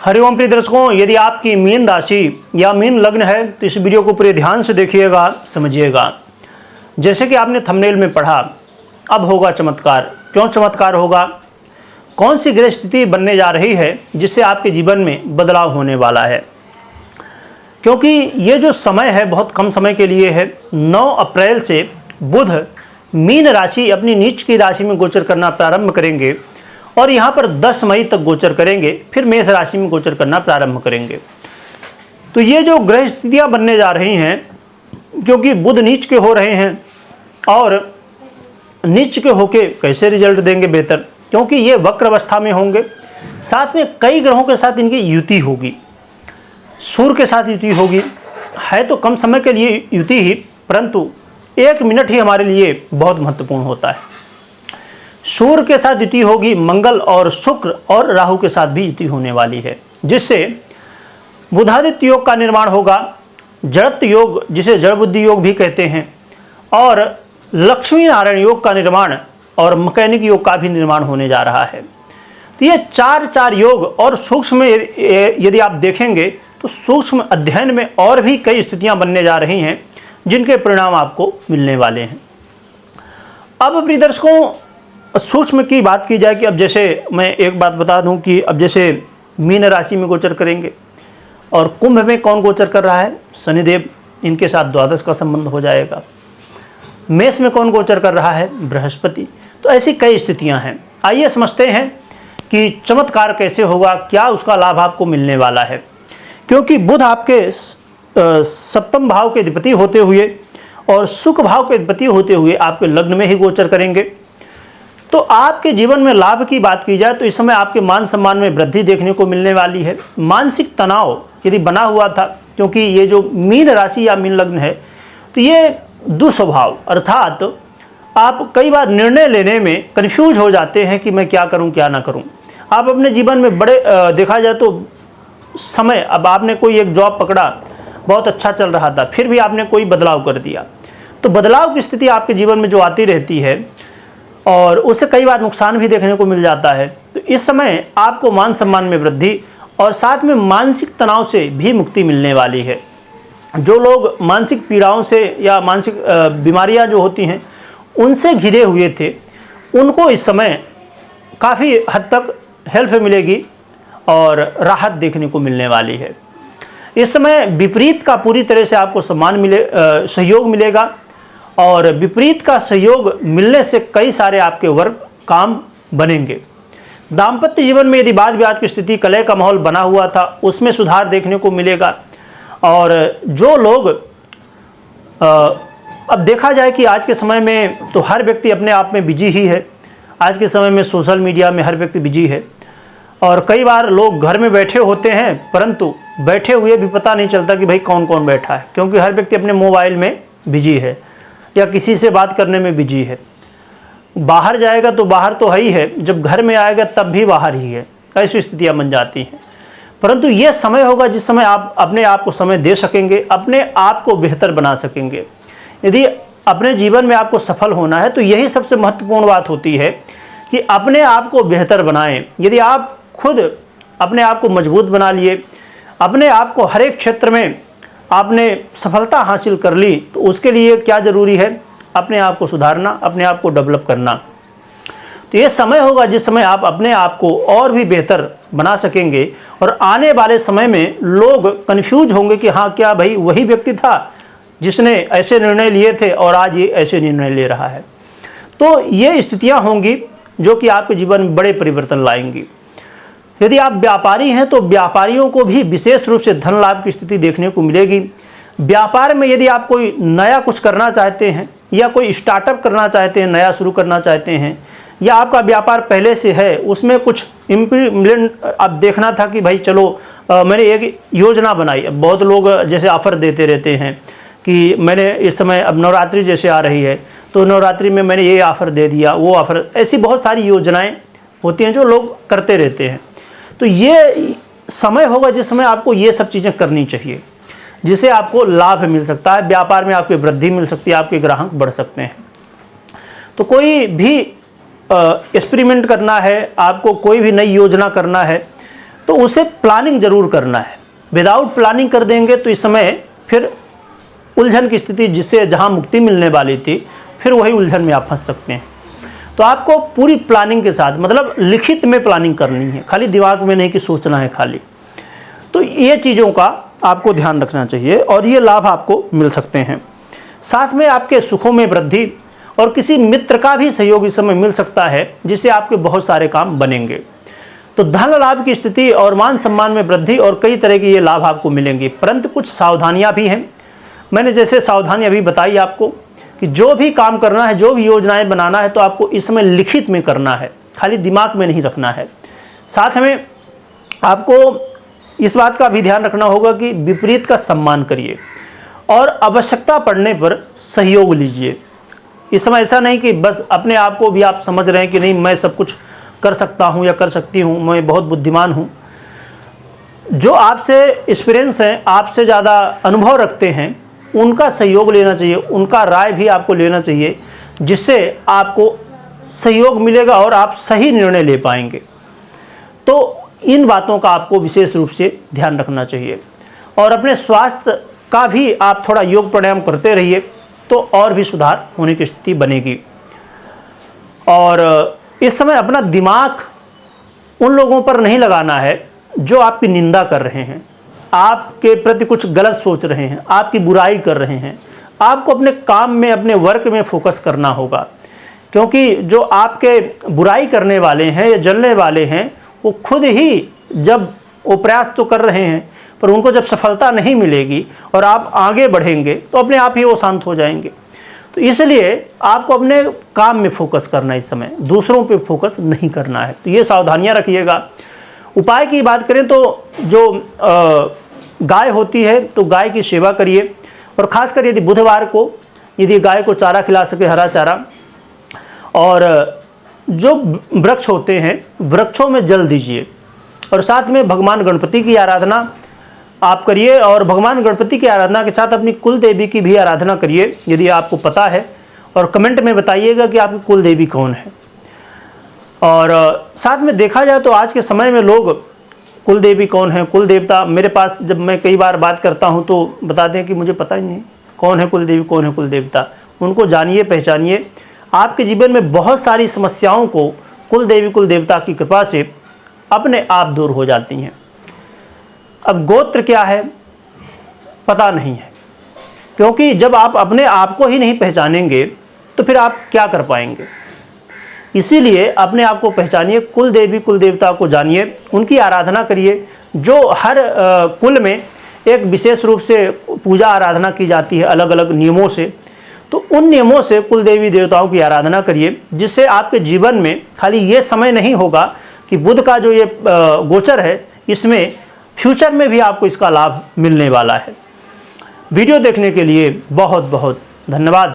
हरिओम प्रिय दर्शकों, यदि आपकी मीन राशि या मीन लग्न है तो इस वीडियो को पूरे ध्यान से देखिएगा, समझिएगा। जैसे कि आपने थंबनेल में पढ़ा, अब होगा चमत्कार। क्यों चमत्कार होगा? कौन सी ग्रह स्थिति बनने जा रही है जिससे आपके जीवन में बदलाव होने वाला है? क्योंकि ये जो समय है बहुत कम समय के लिए है। 9 अप्रैल से बुध मीन राशि अपनी नीच की राशि में गोचर करना प्रारंभ करेंगे और यहाँ पर 10 मई तक गोचर करेंगे, फिर मेष राशि में गोचर करना प्रारंभ करेंगे। तो ये जो ग्रह स्थितियाँ बनने जा रही हैं, क्योंकि बुध नीच के हो रहे हैं और नीच के होके कैसे रिजल्ट देंगे बेहतर, क्योंकि ये वक्र अवस्था में होंगे। साथ में कई ग्रहों के साथ इनकी युति होगी, सूर्य के साथ युति होगी। है तो कम समय के लिए युति ही, परंतु 1 मिनट ही हमारे लिए बहुत महत्वपूर्ण होता है। सूर्य के साथ युति होगी, मंगल और शुक्र और राहु के साथ भी युति होने वाली है, जिससे बुधादित्य योग का निर्माण होगा, जड़त्व योग जिसे जड़ बुद्धि योग भी कहते हैं, और लक्ष्मी नारायण योग का निर्माण और मैकेनिक योग का भी निर्माण होने जा रहा है। तो ये 4 योग और सूक्ष्म यदि आप देखेंगे तो सूक्ष्म अध्ययन में और भी कई स्थितियां बनने जा रही हैं जिनके परिणाम आपको मिलने वाले हैं। अब प्रिय दर्शकों, सूक्ष्म की बात की जाए कि अब जैसे मैं एक बात बता दूं कि अब जैसे मीन राशि में गोचर करेंगे और कुंभ में कौन गोचर कर रहा है? शनिदेव, इनके साथ द्वादश का संबंध हो जाएगा। मेष में कौन गोचर कर रहा है? बृहस्पति। तो ऐसी कई स्थितियां हैं। आइए समझते हैं कि चमत्कार कैसे होगा, क्या उसका लाभ आपको मिलने वाला है। क्योंकि बुध आपके सप्तम भाव के अधिपति होते हुए और शुक्र भाव के अधिपति होते हुए आपके लग्न में ही गोचर करेंगे। तो आपके जीवन में लाभ की बात की जाए तो इस समय आपके मान सम्मान में वृद्धि देखने को मिलने वाली है। मानसिक तनाव यदि बना हुआ था, क्योंकि ये जो मीन राशि या मीन लग्न है तो ये दुस्वभाव, अर्थात आप कई बार निर्णय लेने में कन्फ्यूज हो जाते हैं कि मैं क्या करूं क्या ना करूं। आप अपने जीवन में बड़े देखा जाए तो समय, अब आपने कोई एक जॉब पकड़ा, बहुत अच्छा चल रहा था, फिर भी आपने कोई बदलाव कर दिया। तो बदलाव की स्थिति आपके जीवन में जो आती रहती है और उससे कई बार नुकसान भी देखने को मिल जाता है। तो इस समय आपको मान सम्मान में वृद्धि और साथ में मानसिक तनाव से भी मुक्ति मिलने वाली है। जो लोग मानसिक पीड़ाओं से या मानसिक बीमारियां जो होती हैं उनसे घिरे हुए थे, उनको इस समय काफ़ी हद तक हेल्प मिलेगी और राहत देखने को मिलने वाली है। इस समय विपरीत का पूरी तरह से आपको सहयोग मिलेगा और विपरीत का सहयोग मिलने से कई सारे आपके वर्ग काम बनेंगे। दाम्पत्य जीवन में यदि वाद विवाद की स्थिति, कलह का माहौल बना हुआ था, उसमें सुधार देखने को मिलेगा। और जो लोग अब देखा जाए कि आज के समय में तो हर व्यक्ति अपने आप में बिजी ही है। आज के समय में सोशल मीडिया में हर व्यक्ति बिजी है और कई बार लोग घर में बैठे होते हैं, परंतु बैठे हुए भी पता नहीं चलता कि भाई कौन कौन बैठा है, क्योंकि हर व्यक्ति अपने मोबाइल में बिजी है या किसी से बात करने में बिजी है। बाहर जाएगा तो बाहर तो है ही है, जब घर में आएगा तब भी बाहर ही है। ऐसी स्थितियां बन जाती हैं। परंतु ये समय होगा जिस समय आप अपने आप को समय दे सकेंगे, अपने आप को बेहतर बना सकेंगे। यदि अपने जीवन में आपको सफल होना है तो यही सबसे महत्वपूर्ण बात होती है कि अपने आप को बेहतर बनाएं। यदि आप खुद अपने आप को मजबूत बना लिए, अपने आप को हर एक क्षेत्र में आपने सफलता हासिल कर ली, तो उसके लिए क्या ज़रूरी है? अपने आप को सुधारना, अपने आप को डेवलप करना। तो ये समय होगा जिस समय आप अपने आप को और भी बेहतर बना सकेंगे और आने वाले समय में लोग कन्फ्यूज होंगे कि हाँ, क्या भाई वही व्यक्ति था जिसने ऐसे निर्णय लिए थे और आज ये ऐसे निर्णय ले रहा है। तो ये स्थितियाँ होंगी जो कि आपके जीवन में बड़े परिवर्तन लाएंगी। यदि आप व्यापारी हैं तो व्यापारियों को भी विशेष रूप से धन लाभ की स्थिति देखने को मिलेगी। व्यापार में यदि आप कोई नया कुछ करना चाहते हैं या कोई स्टार्टअप करना चाहते हैं, नया शुरू करना चाहते हैं, या आपका व्यापार पहले से है, उसमें कुछ इम्प्लीमेंट आप देखना था कि भाई चलो मैंने एक योजना बनाई। अब बहुत लोग जैसे ऑफ़र देते रहते हैं कि मैंने इस समय, अब नवरात्रि जैसे आ रही है तो नवरात्रि में मैंने ये ऑफ़र दे दिया, वो ऑफ़र, ऐसी बहुत सारी योजनाएं होती हैं जो लोग करते रहते हैं। तो ये समय होगा जिस समय आपको ये सब चीज़ें करनी चाहिए, जिससे आपको लाभ मिल सकता है, व्यापार में आपकी वृद्धि मिल सकती है, आपके ग्राहक बढ़ सकते हैं। तो कोई भी एक्सपेरिमेंट करना है, आपको कोई भी नई योजना करना है, तो उसे प्लानिंग जरूर करना है। विदाउट प्लानिंग कर देंगे तो इस समय फिर उलझन की स्थिति, जिससे जहां मुक्ति मिलने वाली थी, फिर वही उलझन में आप फंस सकते हैं। तो आपको पूरी प्लानिंग के साथ, मतलब लिखित में प्लानिंग करनी है, खाली दिमाग में नहीं कि सोचना है खाली। तो ये चीज़ों का आपको ध्यान रखना चाहिए और ये लाभ आपको मिल सकते हैं। साथ में आपके सुखों में वृद्धि और किसी मित्र का भी सहयोग इस समय मिल सकता है, जिससे आपके बहुत सारे काम बनेंगे। तो धन लाभ की स्थिति और मान सम्मान में वृद्धि और कई तरह के ये लाभ आपको मिलेंगे, परंतु कुछ सावधानियां भी हैं। मैंने जैसे सावधानी अभी बताई आपको कि जो भी काम करना है, जो भी योजनाएं बनाना है, तो आपको इस समय लिखित में करना है, खाली दिमाग में नहीं रखना है। साथ में आपको इस बात का भी ध्यान रखना होगा कि विपरीत का सम्मान करिए और आवश्यकता पड़ने पर सहयोग लीजिए। इस समय ऐसा नहीं कि बस अपने आप को भी आप समझ रहे हैं कि नहीं मैं सब कुछ कर सकता हूं या कर सकती हूं, मैं बहुत बुद्धिमान हूं। जो आपसे एक्सपीरियंस है, आपसे ज़्यादा अनुभव रखते हैं, उनका सहयोग लेना चाहिए, उनका राय भी आपको लेना चाहिए, जिससे आपको सहयोग मिलेगा और आप सही निर्णय ले पाएंगे। तो इन बातों का आपको विशेष रूप से ध्यान रखना चाहिए और अपने स्वास्थ्य का भी आप थोड़ा योग प्राणायाम करते रहिए, तो और भी सुधार होने की स्थिति बनेगी। और इस समय अपना दिमाग उन लोगों पर नहीं लगाना है जो आपकी निंदा कर रहे हैं, आपके प्रति कुछ गलत सोच रहे हैं, आपकी बुराई कर रहे हैं। आपको अपने काम में, अपने वर्क में फोकस करना होगा, क्योंकि जो आपके बुराई करने वाले हैं या जलने वाले हैं, वो खुद ही जब वो प्रयास तो कर रहे हैं, पर उनको जब सफलता नहीं मिलेगी और आप आगे बढ़ेंगे तो अपने आप ही वो शांत हो जाएंगे। तो इसलिए आपको अपने काम में फोकस करना है, इस समय दूसरों पे फोकस नहीं करना है। तो ये सावधानियां रखिएगा। उपाय की बात करें तो जो गाय होती है, तो गाय की सेवा करिए और ख़ासकर यदि बुधवार को यदि गाय को चारा खिला सके, हरा चारा, और जो वृक्ष होते हैं वृक्षों में जल दीजिए। और साथ में भगवान गणपति की आराधना आप करिए और भगवान गणपति की आराधना के साथ अपनी कुल देवी की भी आराधना करिए यदि आपको पता है, और कमेंट में बताइएगा कि आपकी कुल देवी कौन है। और साथ में देखा जाए तो आज के समय में लोग कुल देवी कौन है, कुल देवता, मेरे पास जब मैं कई बार बात करता हूं तो बताते हैं कि मुझे पता ही नहीं कौन है कुल देवी, कौन है कुल देवता। उनको जानिए, पहचानिए। आपके जीवन में बहुत सारी समस्याओं को कुल देवी, कुल देवता की कृपा से अपने आप दूर हो जाती हैं। अब गोत्र क्या है पता नहीं है, क्योंकि जब आप अपने आप को ही नहीं पहचानेंगे तो फिर आप क्या कर पाएंगे। इसीलिए अपने आप को पहचानिए, कुल देवी कुल देवता को जानिए, उनकी आराधना करिए। जो हर कुल में एक विशेष रूप से पूजा आराधना की जाती है अलग अलग नियमों से, तो उन नियमों से कुल देवी देवताओं की आराधना करिए, जिससे आपके जीवन में खाली ये समय नहीं होगा कि बुध का जो ये गोचर है, इसमें फ्यूचर में भी आपको इसका लाभ मिलने वाला है। वीडियो देखने के लिए बहुत बहुत धन्यवाद।